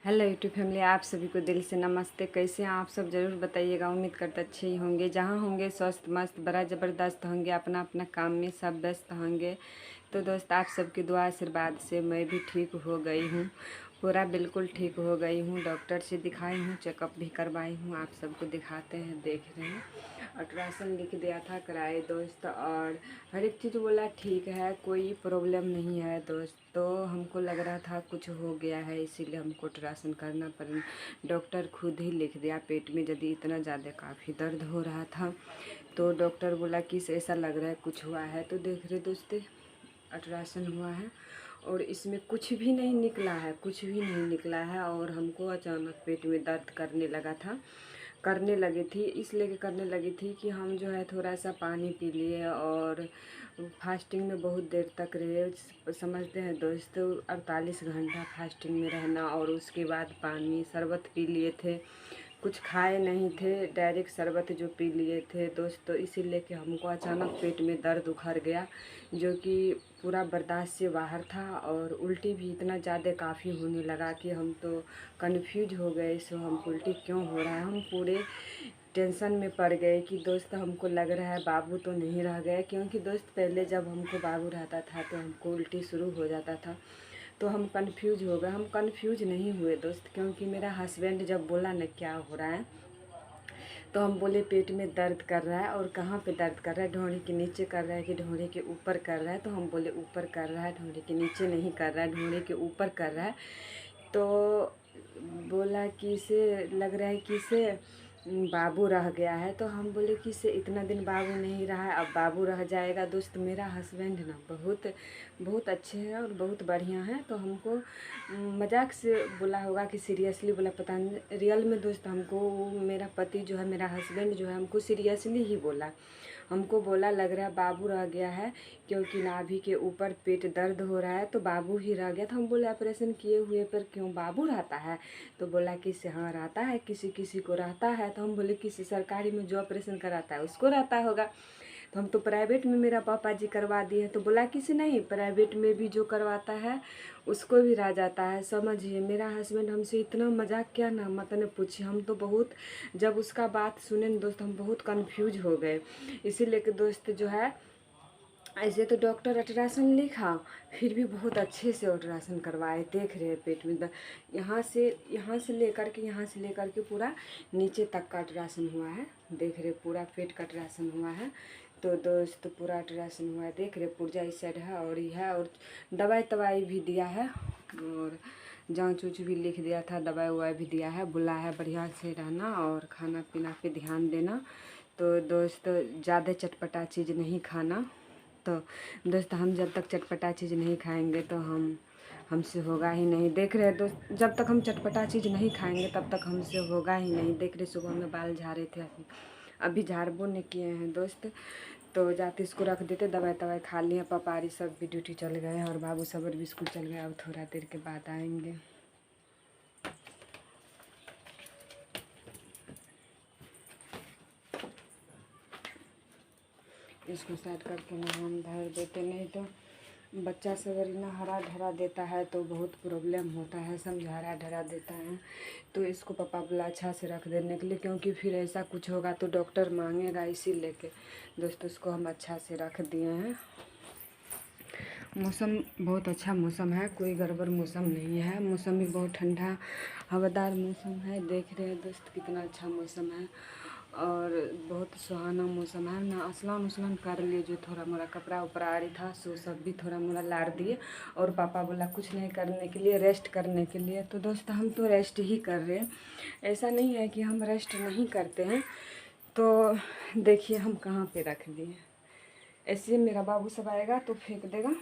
Hello YouTube family, आप सभी को दिल से नमस्ते। कैसे हैं आप सब? ज़रूर बताइएगा। उम्मीद करते अच्छे ही होंगे। जहाँ होंगे स्वस्थ मस्त बड़ा ज़बरदस्त होंगे, अपना अपना काम में सब व्यस्त होंगे। तो दोस्त, आप सबकी दुआ आशीर्वाद से मैं भी ठीक हो गई हूँ, पूरा बिल्कुल ठीक हो गई हूँ। डॉक्टर से दिखाई हूँ, चेकअप भी करवाई हूँ। आप सबको दिखाते हैं, देख रहे हैं। अल्ट्रासाउंड लिख दिया था, कराए दोस्त, और हर एक चीज़ बोला ठीक है, कोई प्रॉब्लम नहीं है दोस्त। तो हमको लग रहा था कुछ हो गया है, इसीलिए हमको अल्ट्रासाउंड करना पड़ा। डॉक्टर खुद ही लिख दिया। पेट में यदि इतना ज़्यादा काफ़ी दर्द हो रहा था, तो डॉक्टर बोला कि ऐसा लग रहा है कुछ हुआ है। तो देख रहे दोस्ते, अल्ट्रासाउंड हुआ है और इसमें कुछ भी नहीं निकला है, कुछ भी नहीं निकला है। और हमको अचानक पेट में दर्द करने लगा था, करने लगी थी, इसलिए करने लगी थी कि हम जो है थोड़ा सा पानी पी लिए और फास्टिंग में बहुत देर तक रहे। समझते हैं दोस्तों, 48 घंटा फास्टिंग में रहना, और उसके बाद पानी शरबत पी लिए थे। कुछ खाए नहीं थे, डायरेक्ट शरबत जो पी लिए थे दोस्त। तो इसीलिए कि हमको अचानक पेट में दर्द उखड़ गया, जो कि पूरा बर्दाश्त से बाहर था। और उल्टी भी इतना ज़्यादा काफ़ी होने लगा कि हम तो कन्फ्यूज हो गए। सो हम उल्टी क्यों हो रहा है, हम पूरे टेंशन में पड़ गए कि दोस्त हमको लग रहा है बाबू तो नहीं रह गए। क्योंकि दोस्त पहले जब हमको बाबू रहता था तो हमको उल्टी शुरू हो जाता था, तो हम कंफ्यूज हो गए। हम कंफ्यूज नहीं हुए दोस्त, क्योंकि मेरा हस्बैंड जब बोला ना क्या हो रहा है, तो हम बोले पेट में दर्द कर रहा है। और कहाँ पे दर्द कर रहा है, ढोंड़ी के नीचे कर रहा है कि ढोंड़ी के ऊपर कर रहा है? तो हम बोले ऊपर कर रहा है, ढोंड़ी के नीचे नहीं कर रहा है, ढोंड़ी के ऊपर कर रहा है। तो बोला कि इसे लग रहा है कि इसे बाबू रह गया है। तो हम बोले कि इसे इतना दिन बाबू नहीं रहा है, अब बाबू रह जाएगा। दोस्त, मेरा हस्बैंड ना बहुत बहुत अच्छे हैं और बहुत बढ़िया हैं। तो हमको मजाक से बोला होगा कि सीरियसली बोला, पता नहीं। रियल में दोस्त हमको मेरा पति जो है, मेरा हस्बैंड जो है, हमको सीरियसली ही बोला। हमको बोला लग रहा है बाबू रह गया है, क्योंकि नाभि के ऊपर पेट दर्द हो रहा है, तो बाबू ही रह गया था। हम बोले ऑपरेशन किए हुए पर क्यों बाबू रहता है? तो बोला कि इससे हाँ रहता है, किसी किसी को रहता है। तो हम बोले किसी सरकारी में जो ऑपरेशन कराता है उसको रहता होगा। तो हम तो प्राइवेट में मेरा पापा जी करवा दिए। तो बोला किसी नहीं, प्राइवेट में भी जो करवाता है उसको भी रह जाता है। समझिए, मेरा हस्बैंड हमसे इतना मजाक किया ना, मत न पूछिए। हम तो बहुत, जब उसका बात सुने न दोस्त, हम बहुत कंफ्यूज हो गए। इसीलिए कि दोस्त जो है, ऐसे तो डॉक्टर अल्ट्रासाउंड लिखा, फिर भी बहुत अच्छे से अल्ट्रासाउंड करवाए। देख रहे हैं पेट में यहाँ से लेकर के, यहाँ से लेकर के पूरा नीचे तक का अल्ट्रासाउंड हुआ है। देख रहे पूरा पेट का अल्ट्रासाउंड हुआ है। तो दोस्त पूरा अल्ट्रासाउंड हुआ है, देख रहे पुर्जा इस साइड है और ये है। और दवाई तवाई भी दिया है, और जांच ऊँच भी लिख दिया था, दवाई ववाई भी दिया है। बोला है बढ़िया से रहना और खाना पीना पे ध्यान देना। तो दोस्त ज़्यादा चटपटा चीज़ नहीं खाना। तो दोस्त, हम जब तक चटपटा चीज़ नहीं खाएंगे तो हमसे होगा ही नहीं। देख रहे दोस्त, जब तक हम चटपटा चीज़ नहीं खाएंगे तब तक हमसे होगा ही नहीं। देख रहे सुबह में बाल झाड़े थे, अभी झाड़बो नहीं किए हैं दोस्त। तो जाते इसको रख देते, दवाई तवाई खा लिए। पपारी सब भी ड्यूटी चल गए हैं और बाबू सब भी स्कूल चल गए। अब थोड़ा देर के बाद आएंगे। इसको साइड करके ना हम धर देते, नहीं तो बच्चा सब ना हरा ढरा देता है तो बहुत प्रॉब्लम होता है। समझ, हरा ढरा देता है। तो इसको पापा बोला अच्छा से रख देने के लिए, क्योंकि फिर ऐसा कुछ होगा तो डॉक्टर मांगेगा। इसी लेके दोस्तों उसको हम अच्छा से रख दिए हैं। मौसम बहुत अच्छा मौसम है, कोई गड़बड़ मौसम नहीं है। मौसम भी बहुत ठंडा हवादार मौसम है। देख रहे हैं दोस्त कितना अच्छा मौसम है, और बहुत सुहाना मौसम है ना। स्नान उसलान कर लिए, जो थोड़ा मोड़ा कपड़ा उपड़ा आ रही था सो सब भी थोड़ा मोड़ा लाड़ दिए। और पापा बोला कुछ नहीं करने के लिए, रेस्ट करने के लिए। तो दोस्त हम तो रेस्ट ही कर रहे हैं, ऐसा नहीं है कि हम रेस्ट नहीं करते हैं। तो देखिए हम कहाँ पे रख दिए। ऐसे मेरा बाबू सब आएगा तो फेंक देगा,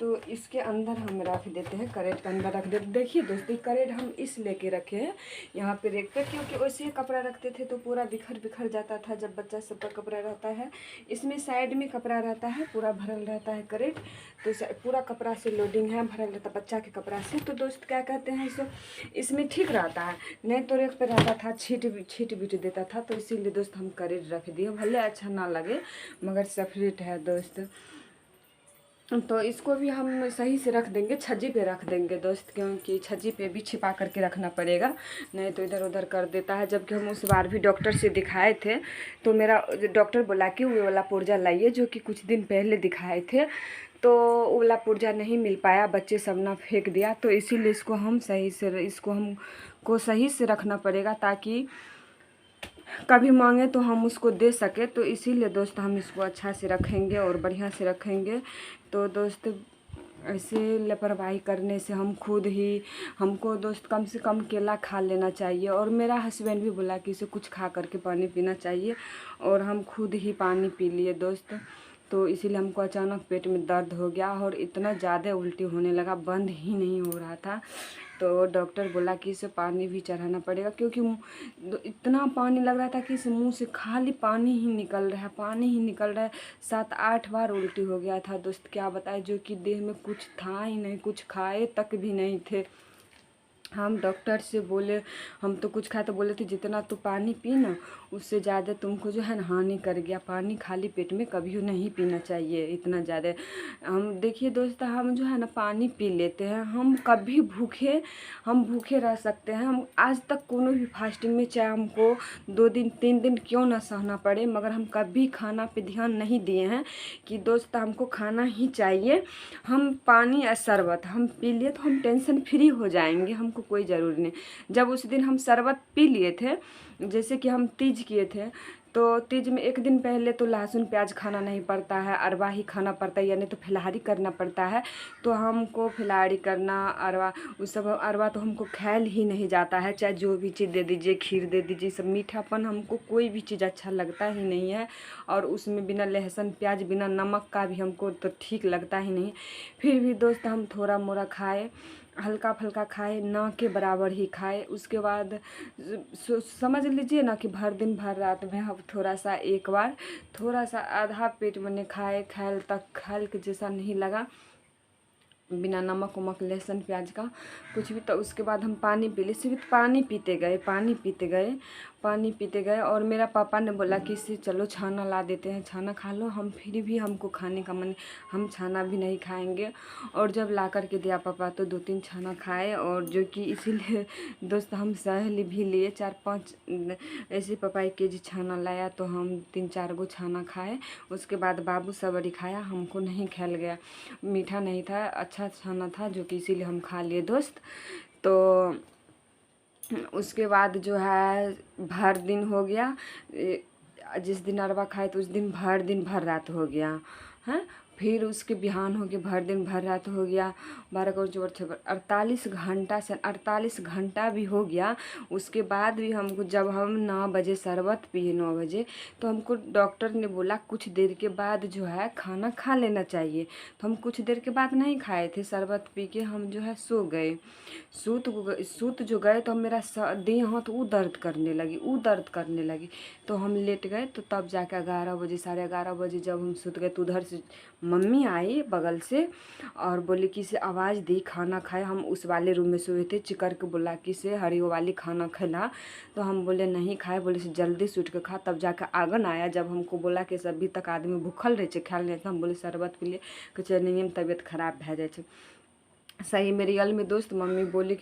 तो इसके अंदर हम रख देते हैं, करेट के अंदर रख देते। देखिए दोस्तों, करेट हम इस लेके रखे हैं यहाँ पे रेक पे, क्योंकि वैसे ही कपड़ा रखते थे तो पूरा बिखर बिखर जाता था जब बच्चा सब का कपड़ा रहता है। इसमें साइड में कपड़ा रहता है, पूरा भरल रहता है करेट। तो पूरा कपड़ा से लोडिंग है, भरल रहता बच्चा के कपड़ा से। तो दोस्त क्या कहते हैं, इसको इसमें ठीक रहता है। नहीं तो रेक पे रहता था, छीट बीट देता था। तो इसीलिए दोस्त हम करेट रख दिए, भले अच्छा ना लगे मगर सेपरेट है दोस्त। तो इसको भी हम सही से रख देंगे, छज्जे पे रख देंगे दोस्त, क्योंकि छज्जे पे भी छिपा करके रखना पड़ेगा, नहीं तो इधर उधर कर देता है। जबकि हम उस बार भी डॉक्टर से दिखाए थे, तो मेरा डॉक्टर बोला कि वो वाला पुर्जा लाइए जो कि कुछ दिन पहले दिखाए थे, तो वो वाला पुर्जा नहीं मिल पाया, बच्चे सब ना फेंक दिया। तो इसीलिए इसको हम सही से रखना पड़ेगा, ताकि कभी मांगे तो हम उसको दे सके। तो इसीलिए दोस्त हम इसको अच्छा से रखेंगे और बढ़िया से रखेंगे। तो दोस्त ऐसे लापरवाही करने से हमको दोस्त कम से कम केला खा लेना चाहिए। और मेरा हस्बैंड भी बोला कि इसे कुछ खा करके पानी पीना चाहिए, और हम खुद ही पानी पी लिए दोस्त। तो इसीलिए हमको अचानक पेट में दर्द हो गया और इतना ज़्यादा उल्टी होने लगा, बंद ही नहीं हो रहा था। तो डॉक्टर बोला कि इसे पानी भी चढ़ाना पड़ेगा, क्योंकि इतना पानी लग रहा था कि इस मुंह से खाली पानी ही निकल रहा है, पानी ही निकल रहा है। 7-8 बार उल्टी हो गया था दोस्त, क्या बताए, जो कि देह में कुछ था ही नहीं, कुछ खाए तक भी नहीं थे। हम डॉक्टर से बोले, हम तो कुछ खाए तो बोले थे जितना तू पानी पी ना, उससे ज़्यादा तुमको जो है ना हानि कर गया। पानी खाली पेट में कभी नहीं पीना चाहिए इतना ज़्यादा। हम देखिए दोस्त, हम जो है ना पानी पी लेते हैं, हम भूखे रह सकते हैं। हम आज तक कोनो भी फास्टिंग में, चाहे हमको 2 दिन 3 दिन क्यों ना सहना पड़े, मगर हम कभी खाना पे ध्यान नहीं दिए हैं कि दोस्त हमको खाना ही चाहिए। हम पानी या शरबत हम पी लिए तो हम टेंशन फ्री हो जाएंगे, हमको कोई ज़रूरी नहीं। जब उस दिन हम शरबत पी लिए थे, जैसे कि हम तीज किए थे, तो तीज में एक दिन पहले तो लहसुन प्याज खाना नहीं पड़ता है, अरवा ही खाना पड़ता है, यानी तो फलाहारी करना पड़ता है। तो हमको फलाहारी करना, अरवा, उस सब अरवा तो हमको ख्याल ही नहीं जाता है। चाहे जो भी चीज़ दे दीजिए, खीर दे दीजिए, सब मीठापन हमको कोई भी चीज़ अच्छा लगता ही नहीं है। और उसमें बिना लहसुन प्याज, बिना नमक का भी हमको तो ठीक लगता ही नहीं। फिर भी दोस्त हम थोड़ा मोड़ा खाए, हल्का फुल्का खाए, ना के बराबर ही खाए। उसके बाद समझ लीजिए ना कि भर दिन भर रात में हम थोड़ा सा, एक बार थोड़ा सा आधा पेट मैंने खाए के जैसा नहीं लगा, बिना नमक वमक लहसुन प्याज का कुछ भी। तो उसके बाद हम पानी पी लिए, सिर्फ पानी पीते गए। और मेरा पापा ने बोला कि इससे चलो छाना ला देते हैं, छाना खा लो। फिर भी हमको खाने का मन, हम छाना भी नहीं खाएंगे। और जब ला कर के दिया पापा तो 2-3 छाना खाए, और जो कि इसीलिए दोस्त हम सह भी लिए। 4-5 ऐसे पापा 1 केजी छाना लाया, तो हम 3-4 गो छाना खाए। उसके बाद बाबू सबरी खाया, हमको नहीं खैल गया, मीठा नहीं था, अच्छा छाना था, जो कि इसीलिए हम खा लिए दोस्त। तो उसके बाद जो है भर दिन हो गया, जिस दिन अरवा खाए तो उस दिन भर रात हो गया है। फिर उसके बिहान हो गया, भर दिन भर रात हो गया, 12 को 48 घंटा से 48 घंटा भी हो गया। उसके बाद भी हमको, जब हम 9 बजे शरबत पिए, 9 बजे, तो हमको डॉक्टर ने बोला कुछ देर के बाद जो है खाना खा लेना चाहिए। तो हम कुछ देर के बाद नहीं खाए थे, शरबत पी के हम जो है सो गए। सूत जो गए तो मेरा देह हाथ वो दर्द करने लगी। तो हम लेट गए, तो तब जाके 11 बजे, 11:30 बजे जब हम सुत गए, तो उधर से मम्मी आई बगल से और बोली कि इसे आवाज़ दी खाना खाए। हम उस वाले रूम में सोए थे, चिकर के बोला कि इसे हरी वाली खाना खिला। तो हम बोले नहीं खाए, बोले से जल्दी से उठ के खा। तब जाकर आंगन आया, जब हमको बोला कि अभी तक आदमी भूखल रहे छे, ख्याल नहीं था। हम बोले शरबत पी लिए, कुछ नहीं में तबियत खराब भै जाए। सही में रियल में दोस्त मम्मी बोली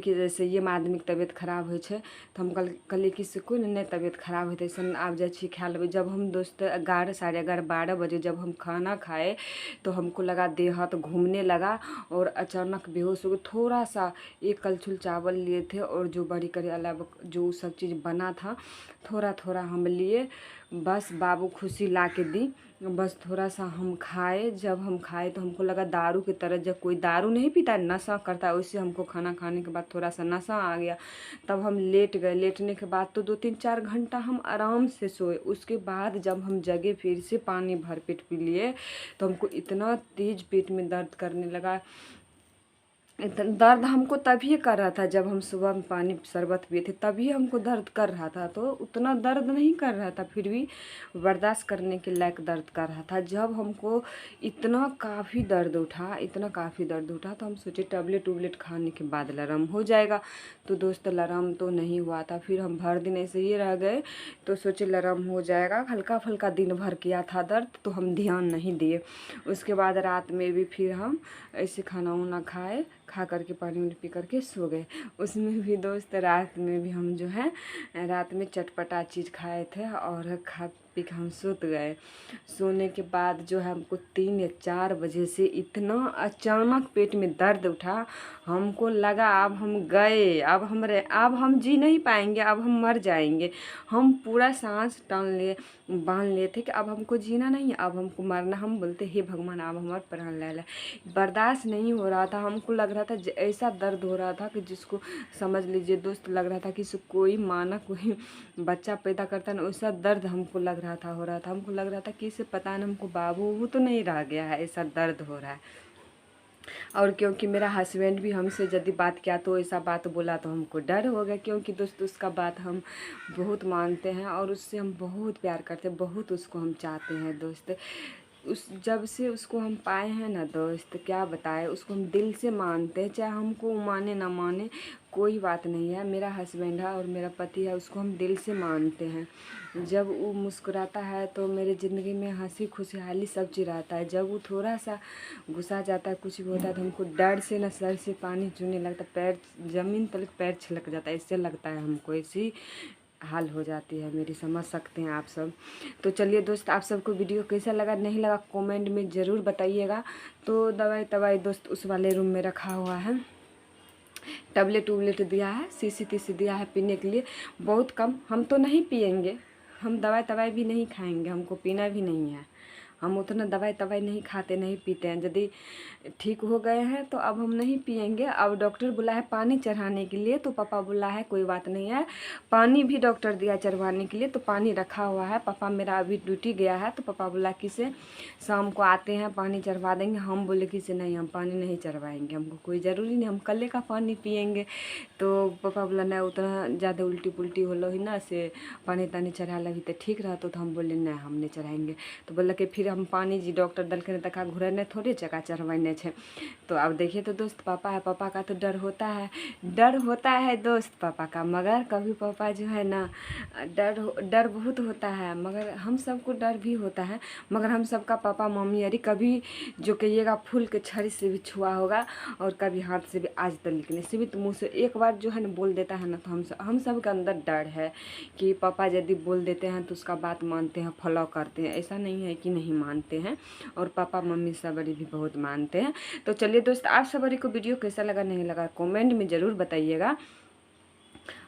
कि जैसे ये आदमी के तबियत खराब हो छे। तो हम कहलिए कि से कोई नहीं तबियत खराब होते ऐसा आब जाए छी खा लेबै। जब हम दोस्त 11, 11:30, 12 बजे जब हम खाना खाए, तो हमको लगा देह हाथ घूमने लगा और अचानक बेहोश हो गए। थोड़ा सा एक कलछुल चावल लिए थे, और जो बड़ी करी अलावा जो सब चीज़ बना था, थोड़ा थोड़ा हम लिए, बस बाबू खुशी ला के दी, बस थोड़ा सा हम खाए। जब हम खाए तो हमको लगा दारू की तरह, जब कोई दारू नहीं पीता नशा करता है, वैसे हमको खाना खाने के बाद थोड़ा सा नशा आ गया। तब हम लेट गए, लेटने के बाद तो 2-3-4 घंटा हम आराम से सोए। उसके बाद जब हम जगे, फिर से पानी भर पेट पी लिए, तो हमको इतना तेज पेट में दर्द करने लगा। इतना दर्द हमको तभी कर रहा था जब हम सुबह में पानी शरबत पिए थे, तभी हमको दर्द कर रहा था। तो उतना दर्द नहीं कर रहा था, फिर भी बर्दाश्त करने के लायक दर्द कर रहा था। जब हमको इतना काफ़ी दर्द उठा, इतना काफ़ी दर्द उठा, तो हम सोचे टैबलेट उबलेट खाने के बाद आराम हो जाएगा। तो दोस्त आराम तो नहीं हुआ था। फिर हम भर दिन ऐसे ही रह गए, तो सोचे आराम हो जाएगा। हल्का फुल्का दिन भर किया था दर्द, तो हम ध्यान नहीं दिए। उसके बाद रात में भी फिर हम ऐसे खाना वाना खाए, खा करके पानी वानी पी करके सो गए। उसमें भी दोस्त रात में भी हम जो है रात में चटपटा चीज़ खाए थे और खा पी के हम सोते गए। सोने के बाद जो है हमको 3 या 4 बजे से इतना अचानक पेट में दर्द उठा, हमको लगा अब हम गए, अब हम जी नहीं पाएंगे, अब हम मर जाएंगे। हम पूरा सांस बांध लिए थे कि अब हमको जीना नहीं है, अब हमको मरना। हम बोलते हे भगवान अब हमारे प्राण ले ले। बर्दाश्त नहीं हो रहा था, हमको लग रहा था ऐसा दर्द हो रहा था कि जिसको समझ लीजिए दोस्त, लग रहा था कि कोई माँ ना कोई बच्चा पैदा करता ना, वैसा दर्द हमको लग रहा था, हो रहा था। हमको लग रहा था कि इसे पता नहीं हमको बाबू वो तो नहीं रह गया है, ऐसा दर्द हो रहा है। और क्योंकि मेरा हस्बैंड भी हमसे यदि बात किया तो ऐसा बात बोला, तो हमको डर हो गया, क्योंकि दोस्त उसका बात हम बहुत मानते हैं और उससे हम बहुत प्यार करते हैं, बहुत उसको हम चाहते हैं दोस्त। उस जब से उसको हम पाए हैं ना दोस्त, क्या बताए, उसको हम दिल से मानते हैं, चाहे हमको माने ना माने कोई बात नहीं है। मेरा हस्बैंड है और मेरा पति है, उसको हम दिल से मानते हैं। जब वो मुस्कुराता है तो मेरे ज़िंदगी में हंसी खुशहाली सब चीज़ रहता है। जब वो थोड़ा सा गुस्सा जाता है, कुछ भी होता है, तो हमको डर से ना सर से पानी चूने लगता, पैर ज़मीन तले पैर छिलक जाता है, इससे लगता है हमको ऐसी हाल हो जाती है मेरी, समझ सकते हैं आप सब। तो चलिए दोस्त, आप सबको वीडियो कैसा लगा नहीं लगा कमेंट में ज़रूर बताइएगा। तो दवाई दोस्त उस वाले रूम में रखा हुआ है, टैबलेट उबलेट दिया है, शीशी तीसी दिया है पीने के लिए, बहुत कम। हम तो नहीं पियेंगे, हम दवाई भी नहीं खाएंगे, हमको पीना भी नहीं है। हम उतना दवाई नहीं खाते, नहीं पीते हैं। यदि ठीक हो गए हैं तो अब हम नहीं पियेंगे। अब डॉक्टर बोला है पानी चढ़ाने के लिए, तो पापा बोला है कोई बात नहीं है, पानी भी डॉक्टर दिया चढ़वाने के लिए, तो पानी रखा हुआ है। पापा मेरा अभी ड्यूटी गया है, तो पापा बोला कि से शाम को आते हैं पानी चढ़वा देंगे। हम बोले कि से नहीं, हम पानी नहीं चढ़वाएंगे, हमको कोई ज़रूरी नहीं, हम कल का पानी पियेंगे। तो पापा बोला नहीं, उतना ज़्यादा उल्टी पुल्टी होलो ही ना, से पानी तानी चढ़ा लगी तो ठीक रहता। तो हम बोले नहीं, हम नहीं चढ़ाएंगे। तो बोला कि फिर हम पानी जी डॉक्टर दल के तक घुरने थोड़े चका चढ़वाने छे। तो अब देखिए तो दोस्त, पापा है, पापा का तो डर होता है दोस्त पापा का। मगर कभी पापा जो है ना, डर बहुत होता है, मगर हम सबको डर भी होता है। मगर हम सबका पापा मम्मी अरे कभी जो कहिएगा फूल के छड़ी से भी छुआ होगा, और कभी हाथ से भी आज तक लिखने से भी, तो मुँह से एक बार जो है ना बोल देता है ना, तो हम सब के अंदर डर है कि पापा यदि बोल देते हैं तो उसका बात मानते हैं, फॉलो करते हैं। ऐसा नहीं है कि नहीं मानते हैं, और पापा मम्मी सबरी भी बहुत मानते हैं। तो चलिए दोस्त, आप सबरी को वीडियो कैसा लगा नहीं लगा कमेंट में ज़रूर बताइएगा।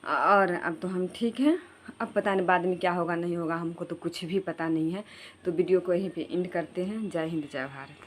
और अब तो हम ठीक हैं, अब पता नहीं बाद में क्या होगा नहीं होगा, हमको तो कुछ भी पता नहीं है। तो वीडियो को यहीं पे एंड करते हैं। जय हिंद, जय भारत।